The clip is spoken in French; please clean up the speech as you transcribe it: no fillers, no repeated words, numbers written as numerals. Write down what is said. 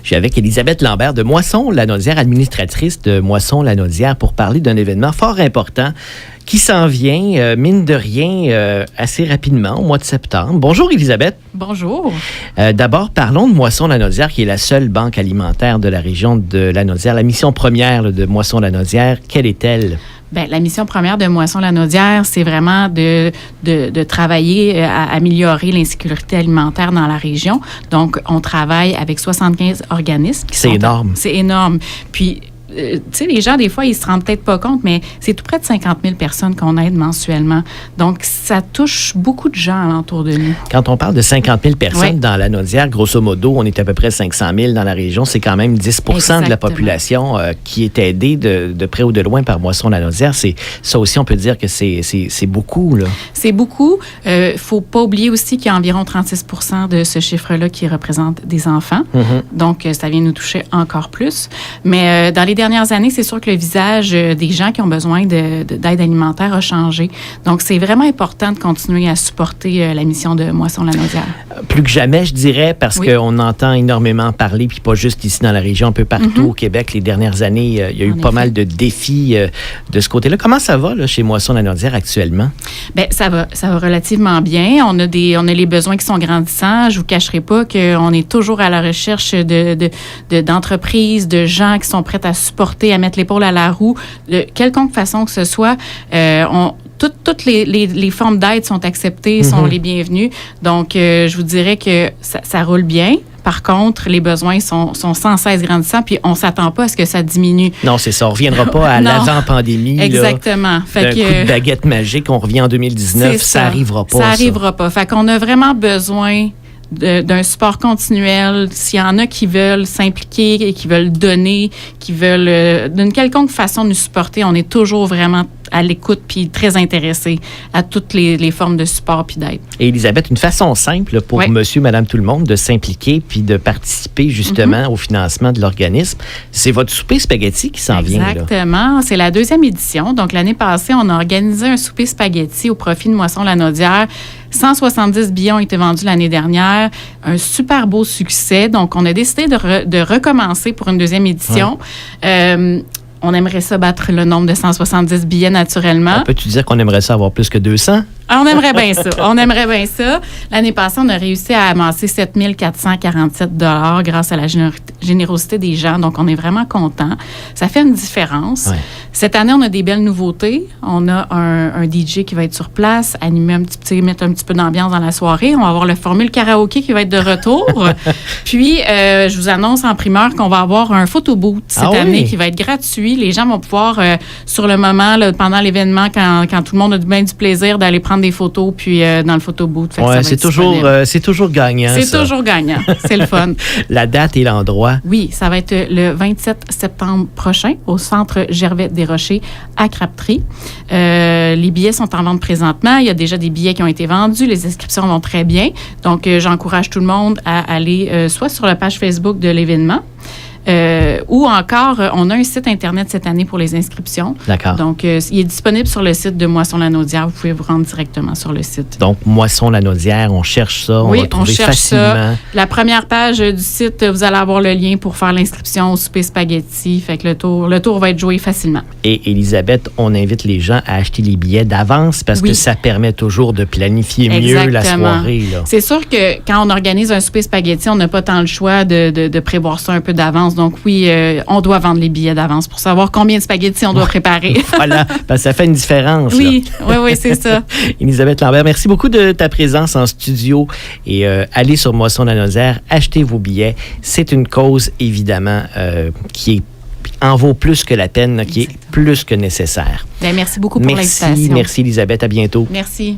Je suis avec Élisabeth Lambert de Moisson-Lanaudière, administratrice de Moisson-Lanaudière, pour parler d'un événement fort important qui s'en vient, mine de rien, assez rapidement, au mois de septembre. Bonjour, Élisabeth. Bonjour. D'abord, parlons de Moisson-Lanaudière, qui est la seule banque alimentaire de la région de Lanaudière. La mission première de Moisson-Lanaudière, quelle est-elle? Bien, la mission première de Moisson-Lanaudière, c'est vraiment de travailler à améliorer l'insécurité alimentaire dans la région. Donc, on travaille avec 75 organismes. C'est énorme. C'est énorme. Puis, tu sais, les gens, des fois, ils se rendent peut-être pas compte, mais c'est tout près de 50 000 personnes qu'on aide mensuellement. Donc, ça touche beaucoup de gens alentour de nous. Quand on parle de 50 000 personnes dans la Lanaudière, grosso modo, on est à peu près 500 000 dans la région. C'est quand même 10 de la population qui est aidée de près ou de loin par Moisson-Lanaudière. Ça aussi, on peut dire que c'est beaucoup, là. C'est beaucoup. Faut pas oublier aussi qu'il y a environ 36 de ce chiffre-là qui représente des enfants. Mm-hmm. Donc, ça vient nous toucher encore plus. Mais dans les dernières années, c'est sûr que le visage des gens qui ont besoin d'aide alimentaire a changé. Donc, c'est vraiment important de continuer à supporter la mission de Moisson-Lanaudière. Plus que jamais, je dirais, parce qu'on entend énormément parler, puis pas juste ici dans la région, un peu partout au Québec. Les dernières années, il y a eu pas mal de défis de ce côté-là. Comment ça va là, chez Moisson-Lanaudière actuellement? Bien, ça va relativement bien. On a les besoins qui sont grandissants. Je vous cacherai pas qu'on est toujours à la recherche d'entreprises, de gens qui sont prêts à supporter, à mettre l'épaule à la roue, de quelconque façon que ce soit. Toutes les formes d'aide sont acceptées, sont les bienvenues. Donc, je vous dirais que ça roule bien. Par contre, les besoins sont sans cesse grandissants, puis on ne s'attend pas à ce que ça diminue. Non, c'est ça. On ne reviendra pas à l'avant-pandémie. Exactement. D'un coup de baguette magique, on revient en 2019. Ça n'arrivera pas. Ça n'arrivera pas. Fait qu'on a vraiment besoin d'un support continuel. S'il y en a qui veulent s'impliquer et qui veulent donner, qui veulent d'une quelconque façon nous supporter, on est toujours vraiment à l'écoute puis très intéressés à toutes les formes de support puis d'aide. Et Élisabeth, une façon simple pour monsieur, madame, tout le monde de s'impliquer puis de participer justement au financement de l'organisme, c'est votre souper spaghetti qui s'en vient. Exactement. C'est la 2e édition. Donc, l'année passée, on a organisé un souper spaghetti au profit de Moisson-Lanaudière. 170 billets ont été vendus l'année dernière. Un super beau succès. Donc, on a décidé de recommencer pour une 2e édition. Ouais. On aimerait ça battre le nombre de 170 billets naturellement. Peux-tu dire qu'on aimerait ça avoir plus que 200? On aimerait bien ça. On aimerait bien ça. L'année passée, on a réussi à amasser 7 447 $ grâce à la générosité des gens. Donc, on est vraiment contents. Ça fait une différence. Ouais. Cette année, on a des belles nouveautés. On a un DJ qui va être sur place, mettre un petit peu d'ambiance dans la soirée. On va avoir le formule karaoké qui va être de retour. Puis, je vous annonce en primeur qu'on va avoir un photo booth cette année qui va être gratuit. Les gens vont pouvoir, sur le moment, là, pendant l'événement, quand tout le monde a bien du plaisir, d'aller prendre des photos, puis dans le photo booth. Oui, c'est toujours gagnant. C'est toujours gagnant. C'est le fun. La date et l'endroit? Oui, ça va être le 27 septembre prochain au Centre Gervais-Desrochers à Crabtree. Les billets sont en vente présentement. Il y a déjà des billets qui ont été vendus. Les inscriptions vont très bien. Donc, j'encourage tout le monde à aller soit sur la page Facebook de l'événement, ou encore, on a un site Internet cette année pour les inscriptions. D'accord. Donc, il est disponible sur le site de Moisson-Lanaudière. Vous pouvez vous rendre directement sur le site. Donc, Moisson-Lanaudière, on cherche ça, on va trouver facilement. Ça. La première page du site, vous allez avoir le lien pour faire l'inscription au souper spaghetti. Fait que le tour va être joué facilement. Et Élisabeth, on invite les gens à acheter les billets d'avance parce que ça permet toujours de planifier mieux la soirée. Là. C'est sûr que quand on organise un souper spaghetti, on n'a pas tant le choix de prévoir ça un peu d'avance. Donc oui, on doit vendre les billets d'avance pour savoir combien de spaghettis on doit préparer. Voilà, parce que ça fait une différence. Oui, c'est ça. Élisabeth Lambert, merci beaucoup de ta présence en studio et allez sur Moisson-Lanaudière, achetez vos billets. C'est une cause, évidemment, qui en vaut plus que la peine, qui est plus que nécessaire. Bien, merci beaucoup pour l'invitation. Merci Élisabeth, à bientôt. Merci.